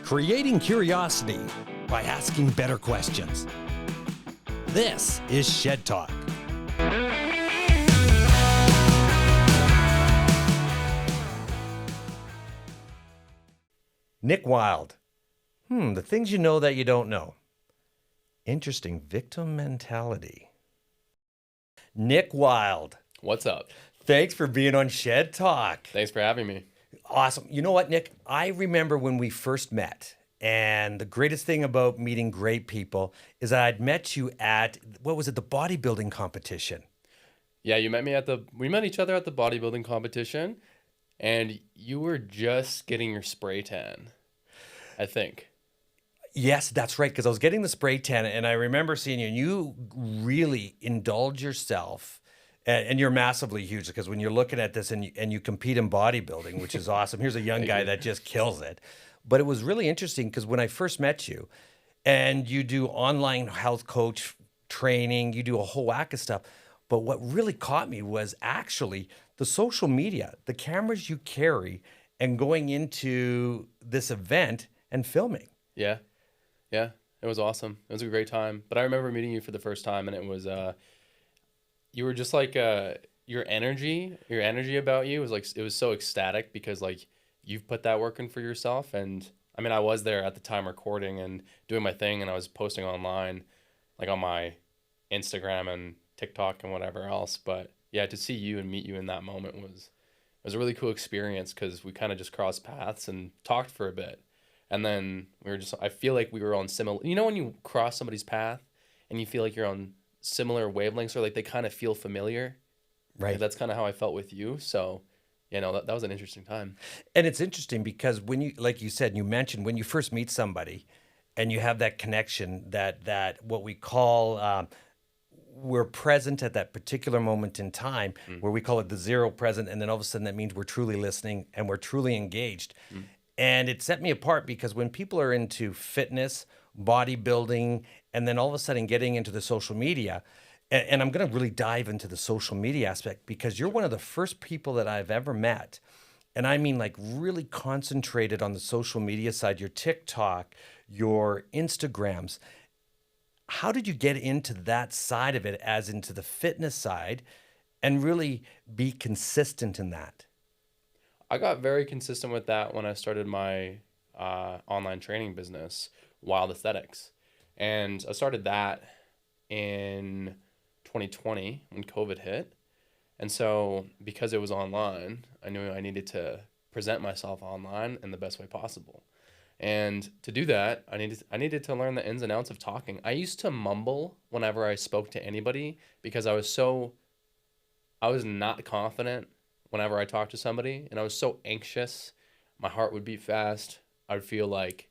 creating curiosity by asking better questions. This is Shed Talk. Nick Wilde. The things you know that you don't know. Interesting victim mentality. Nick Wilde. What's up? Thanks for being on Shed Talk. Thanks for having me. Awesome. You know what, Nick? I remember when we first met, and the greatest thing about meeting great people is that I'd met you at, the bodybuilding competition. Yeah, we met each other at the bodybuilding competition, and you were just getting your spray tan, I think. Yes, that's right, because I was getting the spray tan, and I remember seeing you, and you really indulge yourself. And you're massively huge, because when you're looking at this and you compete in bodybuilding, which is awesome. Here's a young guy that just kills it. But it was really interesting because when I first met you, and you do online health coach training, you do a whole whack of stuff. But what really caught me was actually the social media, the cameras you carry, and going into this event and filming. Yeah. It was awesome. It was a great time. But I remember meeting you for the first time, and it was you were just like your energy about you was like, it was so ecstatic because like you've put that work in for yourself. And I mean, I was there at the time recording and doing my thing, and I was posting online like on my Instagram and TikTok and whatever else. But yeah, to see you and meet you in that moment was a really cool experience, because we kind of just crossed paths and talked for a bit. And then I feel like we were on similar, when you cross somebody's path and you feel like you're on similar wavelengths, or like they kind of feel familiar. Right. Like, that's kind of how I felt with you. So, that was an interesting time. And it's interesting because when you, like you said, you mentioned when you first meet somebody and you have that connection, that what we call, we're present at that particular moment in time, where we call it the zero present. And then all of a sudden that means we're truly listening and we're truly engaged. And it set me apart because when people are into fitness, bodybuilding, and then all of a sudden getting into the social media, and I'm going to really dive into the social media aspect, because you're one of the first people that I've ever met. And I mean, like, really concentrated on the social media side, your TikTok, your Instagrams. How did you get into that side of it, as into the fitness side, and really be consistent in that? I got very consistent with that when I started my online training business, Wilde Aesthetics. And I started that in 2020 when COVID hit. And so because it was online, I knew I needed to present myself online in the best way possible. And to do that, I needed to learn the ins and outs of talking. I used to mumble whenever I spoke to anybody because I was not confident whenever I talked to somebody, and I was so anxious. My heart would beat fast. I'd feel like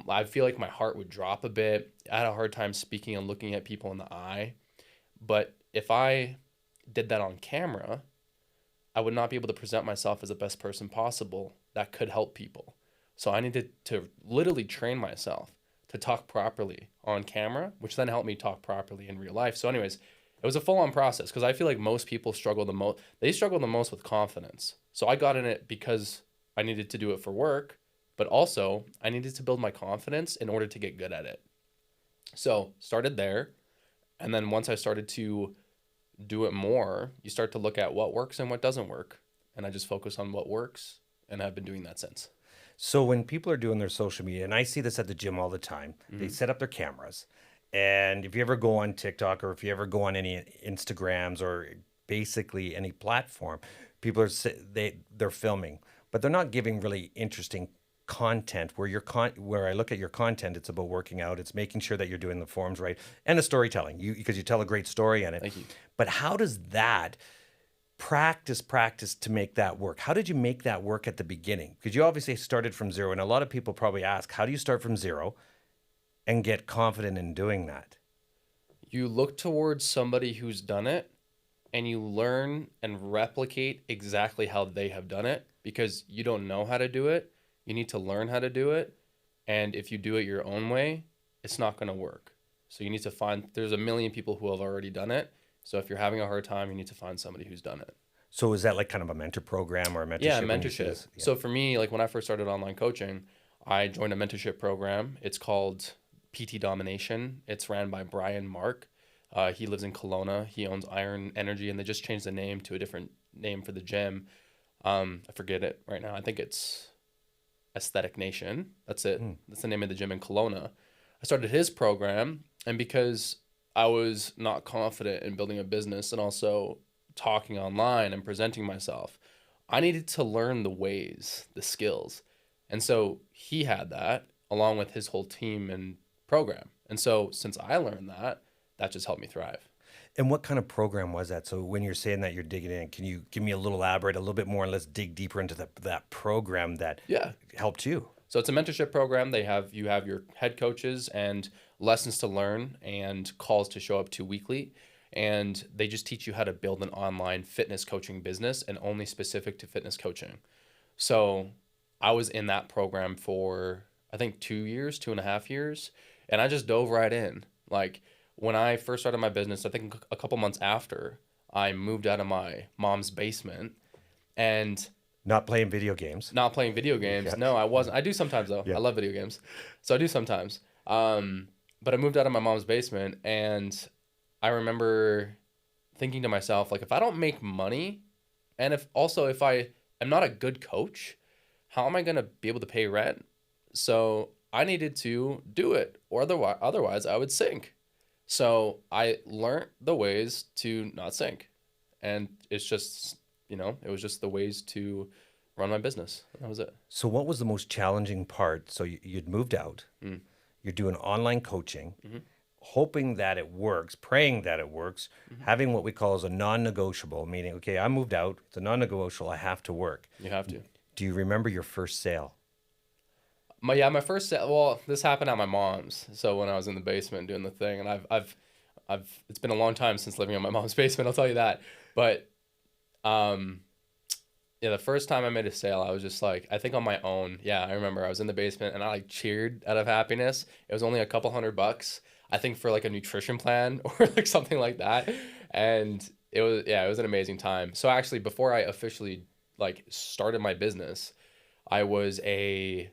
my heart would drop a bit. I had a hard time speaking and looking at people in the eye. But if I did that on camera, I would not be able to present myself as the best person possible that could help people. So I needed to literally train myself to talk properly on camera, which then helped me talk properly in real life. So anyways, it was a full-on process, because I feel like most people struggle the most with confidence. So I got in it because I needed to do it for work, but also I needed to build my confidence in order to get good at it. So started there. And then once I started to do it more, you start to look at what works and what doesn't work. And I just focus on what works, and I've been doing that since. So when people are doing their social media, and I see this at the gym all the time, they set up their cameras. And if you ever go on TikTok, or if you ever go on any Instagrams, or basically any platform, people are they're filming, but they're not giving really interesting content. Where I look at your content, it's about working out, it's making sure that you're doing the forms right, and the storytelling. Because you tell a great story in it. Thank you. But how does that practice to make that work? How did you make that work at the beginning? Because you obviously started from zero, and a lot of people probably ask, how do you start from zero and get confident in doing that? You look towards somebody who's done it, and you learn and replicate exactly how they have done it, because you don't know how to do it. You need to learn how to do it. And if you do it your own way, it's not going to work. So you need to there's a million people who have already done it. So if you're having a hard time, you need to find somebody who's done it. So is that like kind of a mentor program or a mentorship? Yeah, mentorship. Yeah. So for me, like when I first started online coaching, I joined a mentorship program. It's called PT Domination. It's ran by Brian Mark. He lives in Kelowna. He owns Iron Energy, and they just changed the name to a different name for the gym. I forget it right now. I think it's Aesthetic Nation. That's it. That's the name of the gym in Kelowna. I started his program, and because I was not confident in building a business and also talking online and presenting myself, I needed to learn the ways, the skills. And so he had that along with his whole team and program. And so since I learned that, that just helped me thrive. And what kind of program was that? So when you're saying that you're digging in, can you give me a little elaborate, a little bit more, and let's dig deeper into that program that Yeah. helped you? So it's a mentorship program. You have your head coaches and lessons to learn and calls to show up to weekly. And they just teach you how to build an online fitness coaching business and only specific to fitness coaching. So I was in that program for, I think, 2 years, 2.5 years. And I just dove right in. Like when I first started my business, I think a couple months after, I moved out of my mom's basement and Not playing video games. not playing video games. Yeah. No, I wasn't. I do sometimes though. Yeah. I love video games, so I do sometimes. But I moved out of my mom's basement, and I remember thinking to myself, like, if I don't make money, and if I am not a good coach, how am I gonna be able to pay rent? So I needed to do it, or otherwise I would sink. So I learned the ways to not sink, and it's just it was just the ways to run my business. That was it. So what was the most challenging part? So you'd moved out, Mm. you're doing online coaching, Mhm. hoping that it works, praying that it works, Mhm. having what we call as a non-negotiable, meaning, okay, I moved out, it's a non-negotiable, I have to work. You have to. Do you remember your first sale? My first set. Well, this happened at my mom's. So when I was in the basement doing the thing, and I've it's been a long time since living in my mom's basement. I'll tell you that. But yeah, the first time I made a sale, I was just like, I think on my own. Yeah, I remember I was in the basement and I like cheered out of happiness. It was only a couple $100, I think, for like a nutrition plan or like something like that. And it was an amazing time. So actually, before I officially like started my business, I was I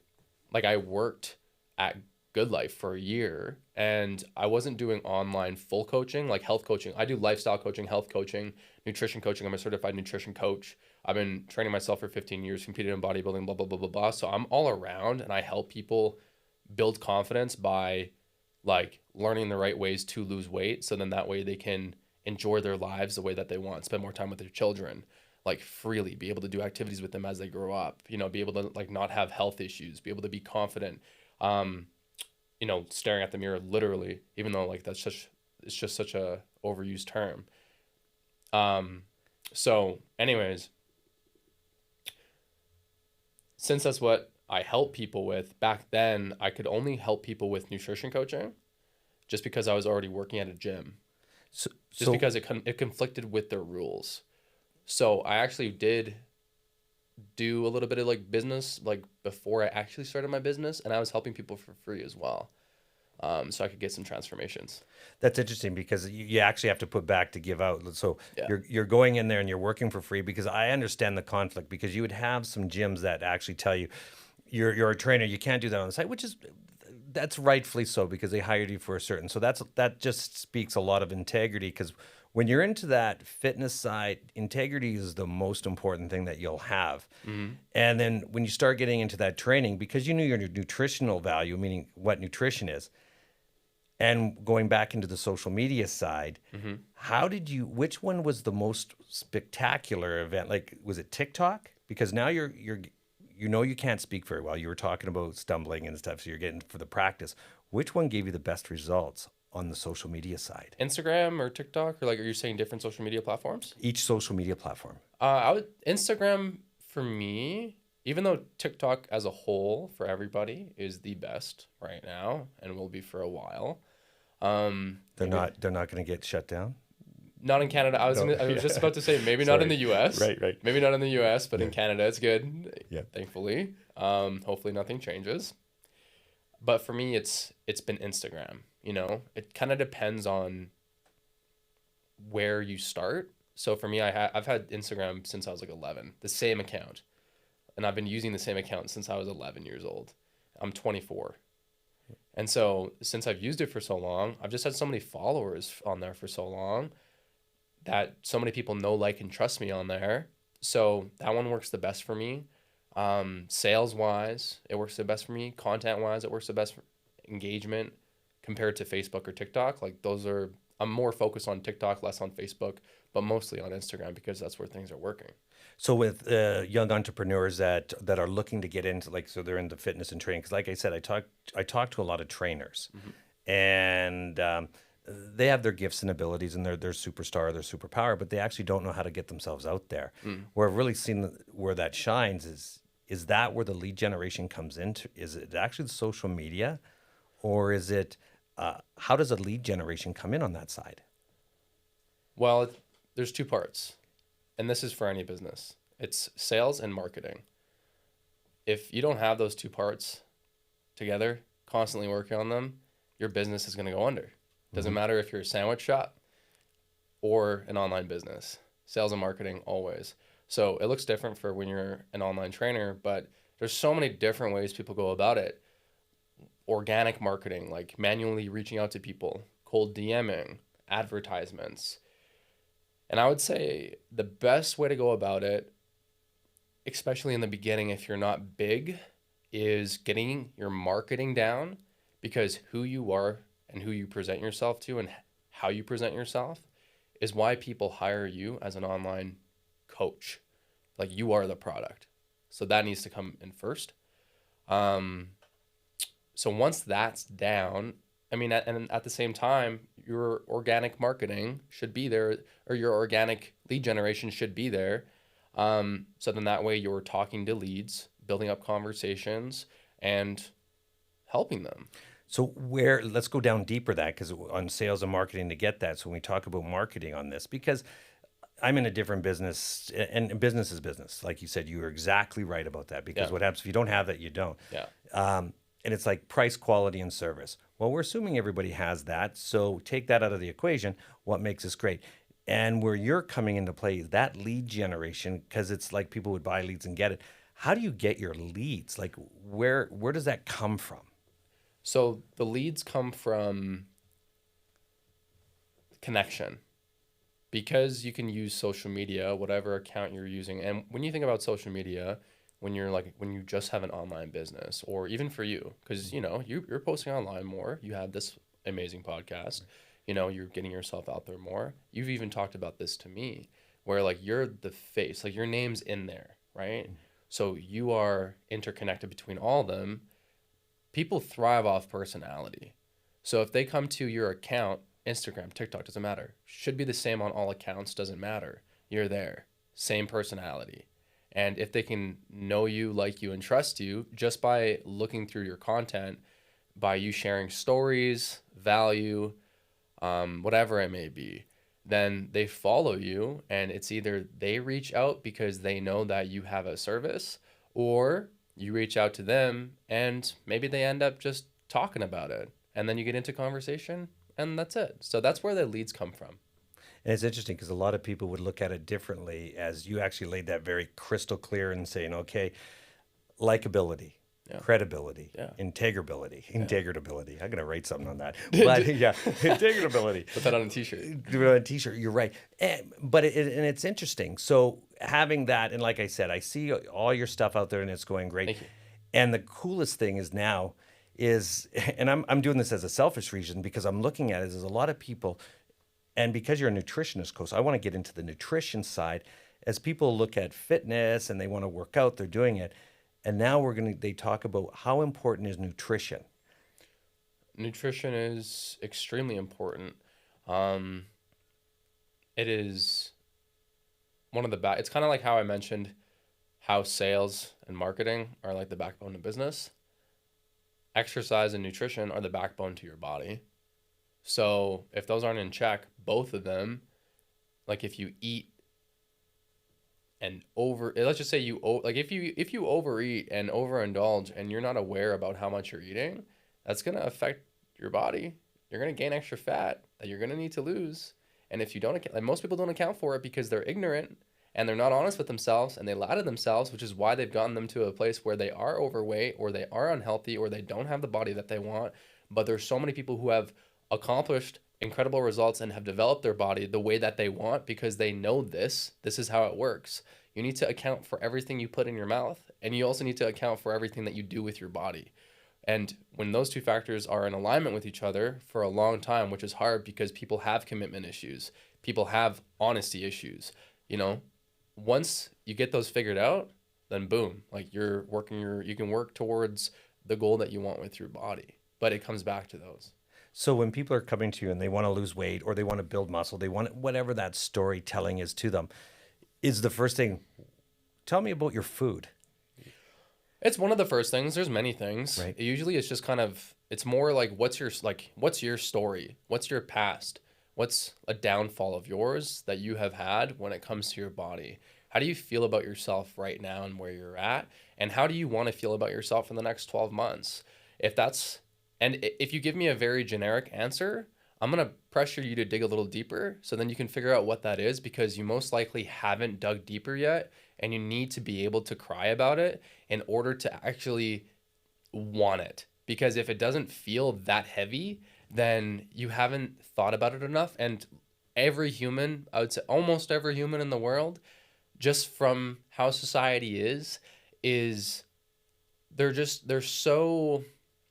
worked at Good Life for a year, and I wasn't doing online full coaching, like health coaching. I do lifestyle coaching, health coaching, nutrition coaching. I'm a certified nutrition coach. I've been training myself for 15 years, competed in bodybuilding, blah, blah, blah, blah, blah. So I'm all around, and I help people build confidence by like learning the right ways to lose weight. So then that way they can enjoy their lives the way that they want, spend more time with their children, like freely, be able to do activities with them as they grow up, be able to like not have health issues, be able to be confident, staring at the mirror literally, even though like it's just such a overused term. So anyways, since that's what I help people with, back then I could only help people with nutrition coaching just because I was already working at a gym. Just because it conflicted with their rules. So I actually did do a little bit of like business like before I actually started my business, and I was helping people for free as well. So I could get some transformations. That's interesting because you actually have to put back to give out. So Yeah. you're going in there and you're working for free, because I understand the conflict, because you would have some gyms that actually tell you you're a trainer, you can't do that on the site, that's rightfully so, because they hired you for a certain. So that just speaks a lot of integrity, because when you're into that fitness side, integrity is the most important thing that you'll have. Mm-hmm. And then when you start getting into that training, because you knew your nutritional value, meaning what nutrition is, and going back into the social media side, Mm-hmm. which one was the most spectacular event? Like, was it TikTok? Because now you can't speak very well. You were talking about stumbling and stuff, so you're getting for the practice. Which one gave you the best results on the social media side? Instagram or TikTok, or like, are you saying different social media platforms? Each social media platform. Instagram for me, even though TikTok as a whole for everybody is the best right now and will be for a while. They're not going to get shut down. Not in Canada. I was just about to say maybe not in the U.S. Right. Maybe not in the U.S., but in Canada it's good. Yeah. Thankfully. Hopefully nothing changes. But for me, it's been Instagram. It kind of depends on where you start. So for me, I've had Instagram since I was like 11, the same account, and I've been using the same account since I was 11 years old. I'm 24. And so since I've used it for so long, I've just had so many followers on there for so long that so many people know, like, and trust me on there. So that one works the best for me. Sales wise, it works the best for me. Content wise, it works the best for engagement compared to Facebook or TikTok. Like those are, I'm more focused on TikTok, less on Facebook, but mostly on Instagram because that's where things are working. So with young entrepreneurs that are looking to get into, like, so they're into fitness and training, because like I said, I talk to a lot of trainers, and they have their gifts and abilities, and they're superstar, they're superpower, but they actually don't know how to get themselves out there. Where I've really seen where that shines is that where the lead generation comes into? Is it actually the social media, or is it how does a lead generation come in on that side? Well, there's two parts, and this is for any business. It's sales and marketing. If you don't have those two parts together, constantly working on them, your business is going to go under. Doesn't matter if you're a sandwich shop or an online business. Sales and marketing always. So it looks different for when you're an online trainer, but there's so many different ways people go about it. Organic marketing, like manually reaching out to people, cold DMing, advertisements. And I would say the best way to go about it, especially in the beginning if you're not big, is getting your marketing down, because who you are and who you present yourself to and how you present yourself is why people hire you as an online coach. Like, you are the product. So that needs to come in first. So once that's down, I mean, and at the same time, your organic marketing should be there, or your organic lead generation should be there. So then that way you're talking to leads, building up conversations, and helping them. So let's go down deeper that, because on sales and marketing to get that. So when we talk about marketing on this, because I'm in a different business, and business is business. Like you said, you are exactly right about that, because Yeah. what happens if you don't have that, you don't. Yeah. And it's like price, quality, and service. Well, we're assuming everybody has that. So take that out of the equation. What makes us great? And where you're coming into play is that lead generation, because it's like people would buy leads and get it. How do you get your leads? Like, where does that come from? So the leads come from connection, because you can use social media, whatever account you're using. And when you think about social media, when you just have an online business, or even for you, because you're posting online more, you have this amazing podcast, you're getting yourself out there more. You've even talked about this to me, where like you're the face, like your name's in there, right? So you are interconnected between all of them. People thrive off personality. So if they come to your account, Instagram, TikTok, doesn't matter. Should be the same on all accounts, doesn't matter. You're there. Same personality. And if they can know you, like you, and trust you just by looking through your content, by you sharing stories, value, whatever it may be, then they follow you, and it's either they reach out because they know that you have a service, or you reach out to them and maybe they end up just talking about it. And then you get into conversation, and that's it. So that's where the leads come from. And it's interesting because a lot of people would look at it differently, as you actually laid that very crystal clear in saying, okay, likability, Yeah. credibility, Yeah. integritability. I'm going to write something on that. But yeah, integritability. Put that on a t-shirt. Do it on a t-shirt. You're right. But it's interesting. So having that, and like I said, I see all your stuff out there and it's going great. Thank you. And the coolest thing is now is, and I'm doing this as a selfish reason, because I'm looking at it, is a lot of people, and because you're a nutritionist, coach, I want to get into the nutrition side. As people look at fitness and they want to work out, they're doing it. And now they talk about how important is nutrition. Nutrition is extremely important. It is one of the it's kind of like how I mentioned how sales and marketing are like the backbone of business. Exercise and nutrition are the backbone to your body. So if those aren't in check, both of them, like if you eat and let's just say if you overeat and overindulge and you're not aware about how much you're eating, that's going to affect your body. You're going to gain extra fat that you're going to need to lose. And if you don't, like most people don't account for it because they're ignorant and they're not honest with themselves and they lie to themselves, which is why they've gotten them to a place where they are overweight or they are unhealthy or they don't have the body that they want. But there's so many people who have accomplished incredible results and have developed their body the way that they want because they know this is how it works. You need to account for everything you put in your mouth, and you also need to account for everything that you do with your body. And when those two factors are in alignment with each other for a long time, which is hard because people have commitment issues, people have honesty issues, you know, once you get those figured out, then boom, like you can work towards the goal that you want with your body. But it comes back to those. So when people are coming to you and they want to lose weight or they want to build muscle, they want whatever that storytelling is to them, is the first thing, tell me about your food. It's one of the first things. There's many things. Right. Usually it's just kind of, it's more like what's your story? What's your past? What's a downfall of yours that you have had when it comes to your body? How do you feel about yourself right now and where you're at? And how do you want to feel about yourself in the next 12 months? If you give me a very generic answer, I'm going to pressure you to dig a little deeper so then you can figure out what that is, because you most likely haven't dug deeper yet, and you need to be able to cry about it in order to actually want it. Because if it doesn't feel that heavy, then you haven't thought about it enough. And every human, I would say almost every human in the world, just from how society is they're so,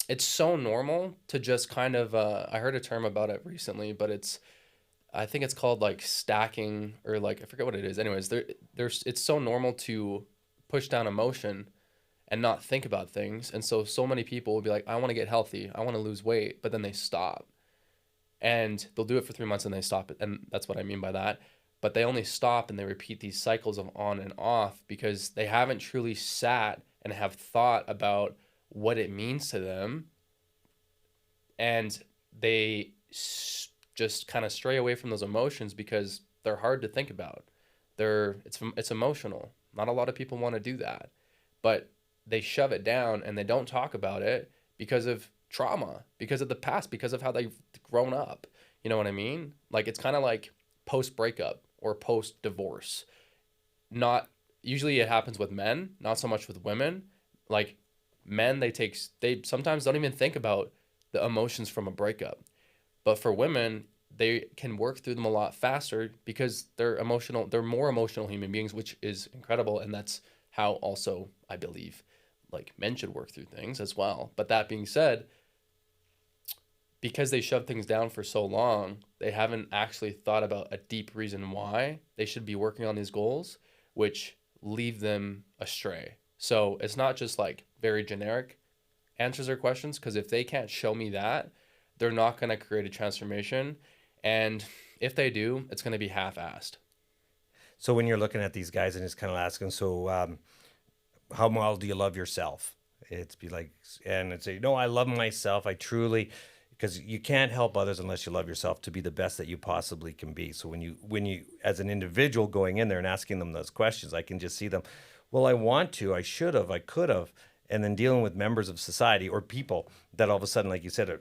it's so normal to just kind of I heard a term about it recently, but I think it's called like stacking, or like I forget what it is. Anyways, there's it's so normal to push down emotion and not think about things. And so many people will be like, I want to get healthy, I want to lose weight, but then they stop. And they'll do it for 3 months and they stop it. And that's what I mean by that. But they only stop and they repeat these cycles of on and off because they haven't truly sat and have thought about what it means to them. And they just kind of stray away from those emotions because they're hard to think about. It's emotional. Not a lot of people want to do that, but they shove it down and they don't talk about it because of trauma, because of the past, because of how they've grown up. You know what I mean? Like it's kind of like post breakup or post divorce. Not usually it happens with men, not so much with women. Like men, they sometimes don't even think about the emotions from a breakup. But for women, they can work through them a lot faster because they're more emotional human beings, which is incredible. And that's how also I believe like men should work through things as well. But that being said, because they shove things down for so long, they haven't actually thought about a deep reason why they should be working on these goals, which leave them astray. So it's not just like very generic answers or questions, because if they can't show me that, they're not going to create a transformation. And if they do, it's going to be half-assed. So when you're looking at these guys and it's kind of asking, so how well do you love yourself? It's be like, and it's say, no, I love myself. I truly, because you can't help others unless you love yourself to be the best that you possibly can be. So when you, as an individual going in there and asking them those questions, I can just see them, well, I want to, I should have, I could have, and then dealing with members of society or people that all of a sudden, like you said,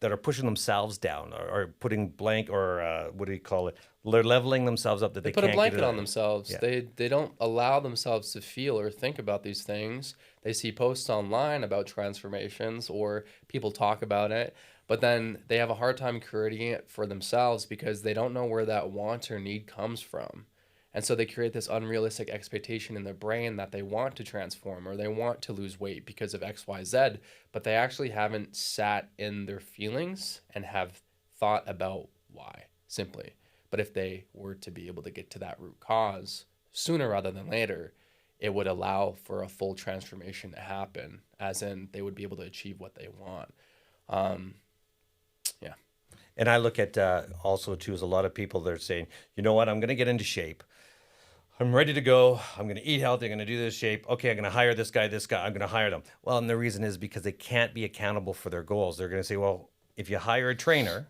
that are pushing themselves down or putting blank or what do you call it? They're leveling themselves up that they put can't a blanket get it on themselves. Yeah. They don't allow themselves to feel or think about these things. They see posts online about transformations or people talk about it, but then they have a hard time creating it for themselves because they don't know where that want or need comes from. And so they create this unrealistic expectation in their brain that they want to transform or they want to lose weight because of X, Y, Z, but they actually haven't sat in their feelings and have thought about why, simply. But if they were to be able to get to that root cause sooner rather than later, it would allow for a full transformation to happen, as in they would be able to achieve what they want. Yeah. And I look at also too, is a lot of people that are saying, you know what, I'm going to get into shape. I'm ready to go. I'm going to eat healthy. I'm going to do this shape. Okay, I'm going to hire this guy. I'm going to hire them. Well, and the reason is because they can't be accountable for their goals. They're going to say, well, if you hire a trainer,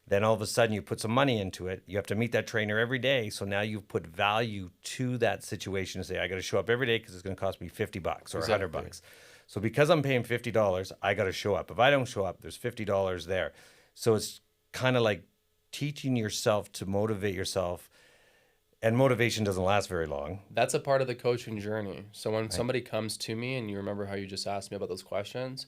then all of a sudden you put some money into it. You have to meet that trainer every day. So now you've put value to that situation to say, I got to show up every day because it's going to cost me $50 or $100. So because I'm paying $50, I got to show up. If I don't show up, there's $50 there. So it's kind of like teaching yourself to motivate yourself And motivation doesn't last very long, That's a part of the coaching journey. So when right? somebody comes to me, and you remember how you just asked me about those questions,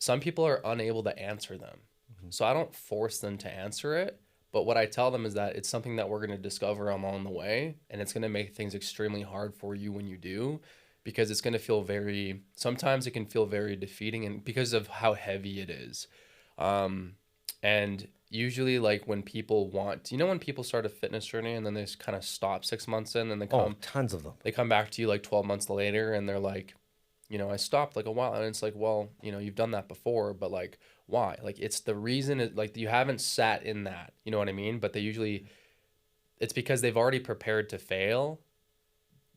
some people are unable to answer them. Mhm. So I don't force them to answer it. But what I tell them is that it's something that we're going to discover along the way. And it's going to make things extremely hard for you when you do, because it's going to feel very, sometimes it can feel very defeating, and because of how heavy it is. Um, and usually, like when people want, when people start a fitness journey and then they just kind of stop 6 months in, and Oh, tons of them. they come back to you like 12 months later, and they're like, I stopped like a while. And it's like, well, you've done that before, but like, why? Like, it's the reason it, like, you haven't sat in that, you know what I mean? But they usually, it's because they've already prepared to fail,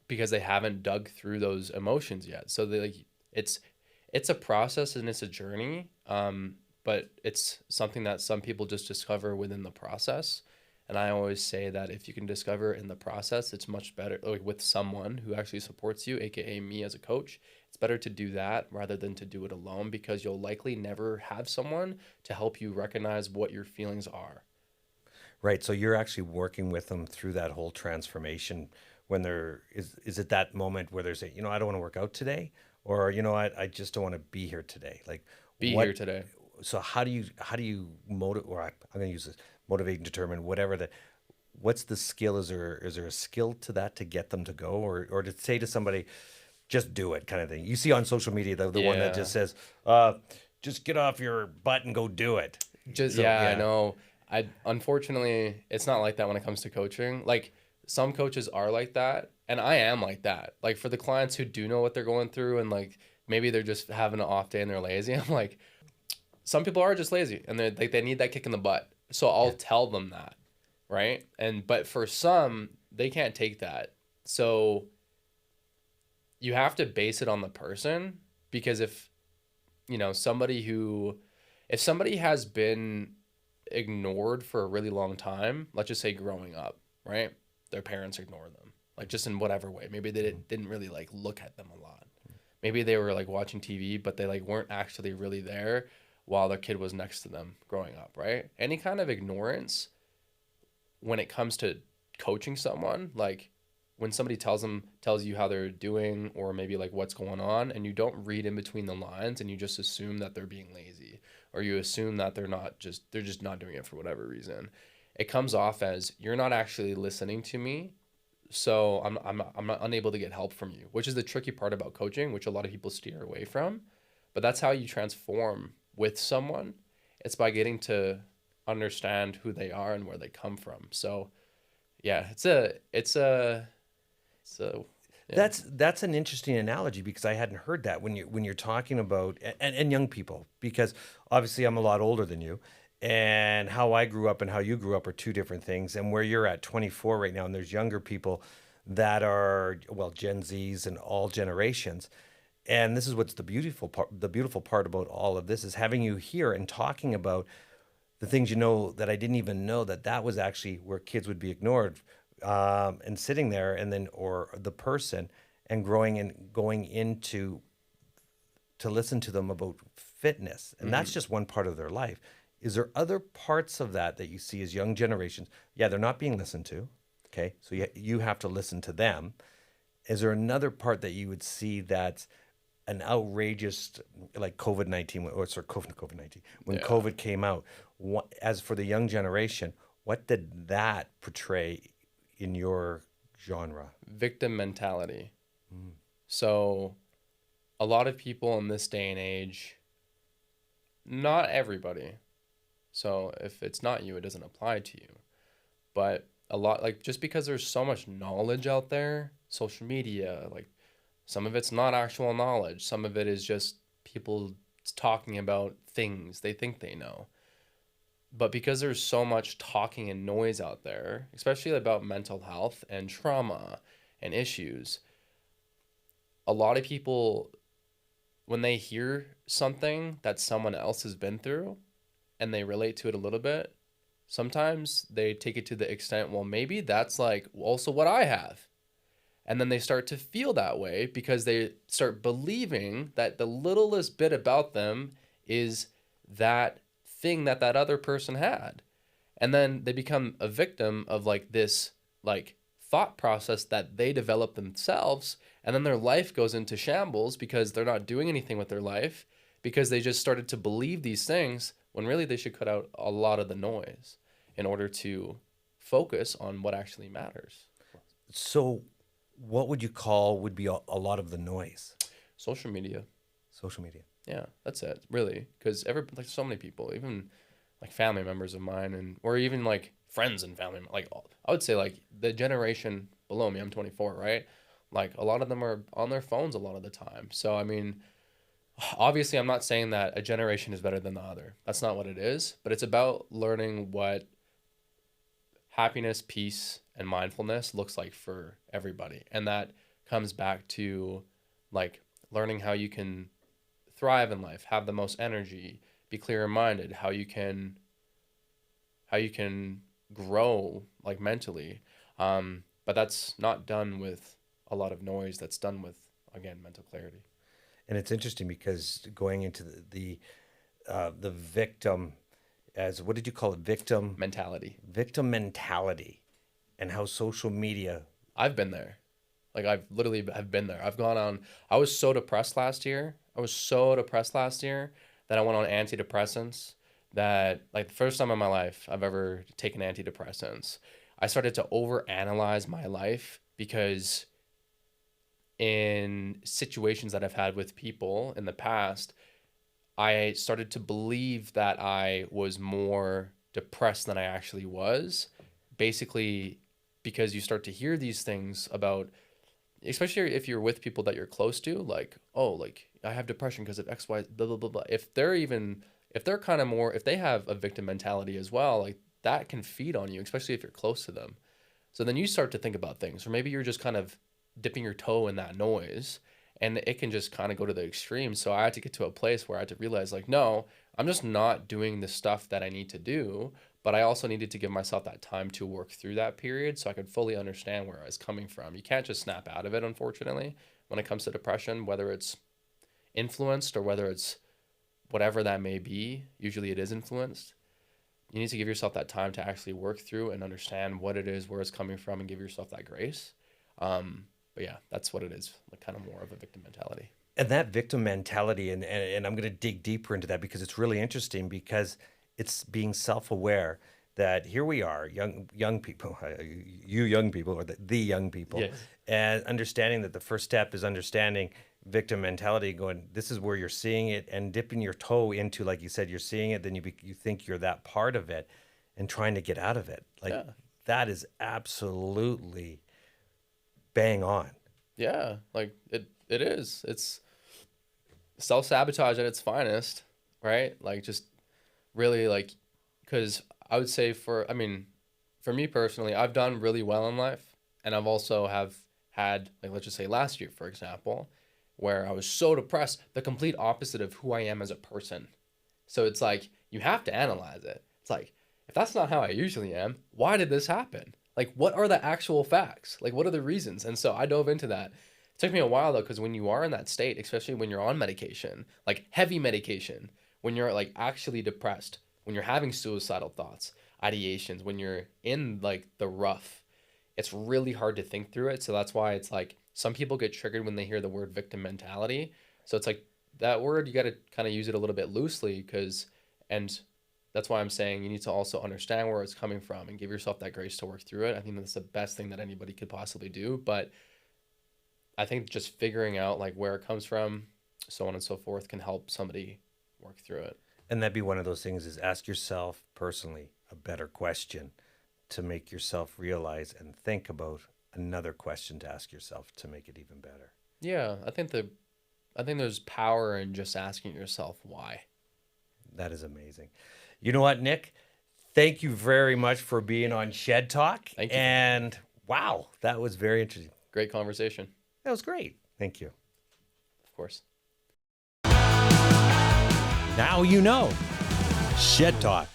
because they haven't dug through those emotions yet. So they like, it's a process and it's a journey. But it's something that some people just discover within the process. And I always say that if you can discover in the process, it's much better, like with someone who actually supports you, aka me as a coach. It's better to do that rather than to do it alone, because you'll likely never have someone to help you recognize what your feelings are. Right. So you're actually working with them through that whole transformation when is it that moment where they're saying, I don't want to work out today, or I just don't want to be here today. Like Be here what today. so how do you motivate, or I'm going to use this, motivate and determine whatever the what's the skill? Is there a skill to that to get them to go, or to say to somebody, just do it kind of thing. You see on social media the one that Yeah. just says, just get off your butt and go do it. Just So yeah, I yeah. know. I unfortunately it's not like that when it comes to coaching. Like some coaches are like that, and I am like that. Like for the clients who do know what they're going through, and like maybe they're just having an off day and they're lazy. I'm like, some people are just lazy and they need that kick in the butt. So I'll Yeah. tell them that, right? And but for some, they can't take that. So you have to base it on the person, because if somebody who if somebody has been ignored for a really long time, let's just say growing up, right? Their parents ignore them, like just in whatever way. Maybe they didn't really like look at them a lot. Maybe they were like watching TV, but they like weren't actually really there while their kid was next to them growing up, right? Any kind of ignorance when it comes to coaching someone, like when somebody tells you how they're doing, or maybe like what's going on, and you don't read in between the lines, and you just assume that they're being lazy, or you assume that they're just not doing it for whatever reason, it comes off as you're not actually listening to me. So I'm not unable to get help from you, which is the tricky part about coaching, which a lot of people steer away from. But that's how you transform with someone. It's by getting to understand who they are and where they come from. So yeah, it's a yeah. That's an interesting analogy, because I hadn't heard that when you're talking about and young people, because obviously I'm a lot older than you, and how I grew up and how you grew up are two different things, and where you're at 24 right now, and there's younger people that are, well, Gen Zs and all generations. And this is what's the beautiful part about all of this is having you here and talking about the things that I didn't even know that was actually where kids would be ignored, and sitting there, and then or the person, and growing and going into to listen to them about fitness, and that's Hmm. just one part of their life. Is there other parts of that you see as young generations? Yeah, they're not being listened to. Okay, so you have to listen to them. Is there another part that you would see that's an outrageous, like COVID-19, or sorry, COVID-19, when Yeah. COVID came out? As for the young generation, what did that portray in your genre? Victim mentality. Mm. So a lot of people in this day and age, not everybody. So if it's not you, it doesn't apply to you. But a lot, like just because there's so much knowledge out there, social media, like some of it's not actual knowledge, some of it is just people talking about things they think they know. But because there's so much talking and noise out there, especially about mental health and trauma and issues, a lot of people, when they hear something that someone else has been through and they relate to it a little bit, sometimes they take it to the extent, well, maybe that's like also what I have. And then they start to feel that way because they start believing that the littlest bit about them is that thing that that other person had. And then they become a victim of like this like thought process that they develop themselves, and then their life goes into shambles because they're not doing anything with their life because they just started to believe these things when really they should cut out a lot of the noise in order to focus on what actually matters. So, what would you call would be a lot of the noise? Social media. Social media. Yeah, that's it, really. Because like so many people, even like family members of mine, and or even like friends and family, like I would say like the generation below me. I'm 24, right? Like a lot of them are on their phones a lot of the time. So I mean, obviously, I'm not saying that a generation is better than the other. That's not what it is. But it's about learning what happiness, peace, and mindfulness looks like for everybody, and that comes back to like learning how you can thrive in life, have the most energy, be clear-minded, how you can grow like mentally. But that's not done with a lot of noise. That's done with, again, mental clarity. And it's interesting because going into the victim, as what did you call it? Victim Mentality. mentality, and how social media. I've been there. Like I've literally have been there. I've gone on. I was so depressed last year. That I went on antidepressants. That like the first time in my life I've ever taken antidepressants. I started to overanalyze my life because in situations that I've had with people in the past, I started to believe that I was more depressed than I actually was. Basically, because you start to hear these things about, especially if you're with people that you're close to, like, oh, like I have depression because of X, Y, blah, blah, blah, blah. If they're kind of more, if they have a victim mentality as well, like that can feed on you, especially if you're close to them. So then you start to think about things, or maybe you're just kind of dipping your toe in that noise, and it can just kind of go to the extreme. So I had to get to a place where I had to realize, like, no, I'm just not doing the stuff that I need to do. But I also needed to give myself that time to work through that period so I could fully understand where I was coming from. You can't just snap out of it, unfortunately, when it comes to depression, whether it's influenced or whether it's whatever that may be. Usually it is influenced. You need to give yourself that time to actually work through and understand what it is, where it's coming from, and give yourself that grace. But yeah, that's what it is, like kind of more of a victim mentality. And that victim mentality, and I'm going to dig deeper into that because it's really interesting, because it's being self-aware that here we are, young people, you young people, or the young people, Yes. and understanding that the first step is understanding victim mentality, going, this is where you're seeing it, and dipping your toe into, like you said, you're seeing it, then you think you're that part of it, and trying to get out of it. Like, Yeah. that is absolutely bang on. Yeah, like it is. It's self-sabotage at its finest, right? Like just really like, because I would say for me personally, I've done really well in life, and I've also have had, like, let's just say last year, for example, where I was so depressed, the complete opposite of who I am as a person. So it's like, you have to analyze it. It's like, if that's not how I usually am, why did this happen? Like, what are the actual facts? Like, what are the reasons? And so I dove into that. It took me a while, though, because when you are in that state, especially when you're on medication, like heavy medication, when you're like actually depressed, when you're having suicidal thoughts, ideations, when you're in like the rough, it's really hard to think through it. So that's why it's like some people get triggered when they hear the word victim mentality. So it's like that word, you got to kind of use it a little bit loosely, and that's why I'm saying you need to also understand where it's coming from and give yourself that grace to work through it. I think that's the best thing that anybody could possibly do. But I think just figuring out like where it comes from, so on and so forth, can help somebody work through it. And that'd be one of those things, is ask yourself personally a better question to make yourself realize, and think about another question to ask yourself to make it even better. Yeah, I think there's power in just asking yourself why. That is amazing. You know what, Nick? Thank you very much for being on Shed Talk. Thank you. And wow, that was very interesting. Great conversation. That was great. Thank you. Of course. Now you know. Shed Talk.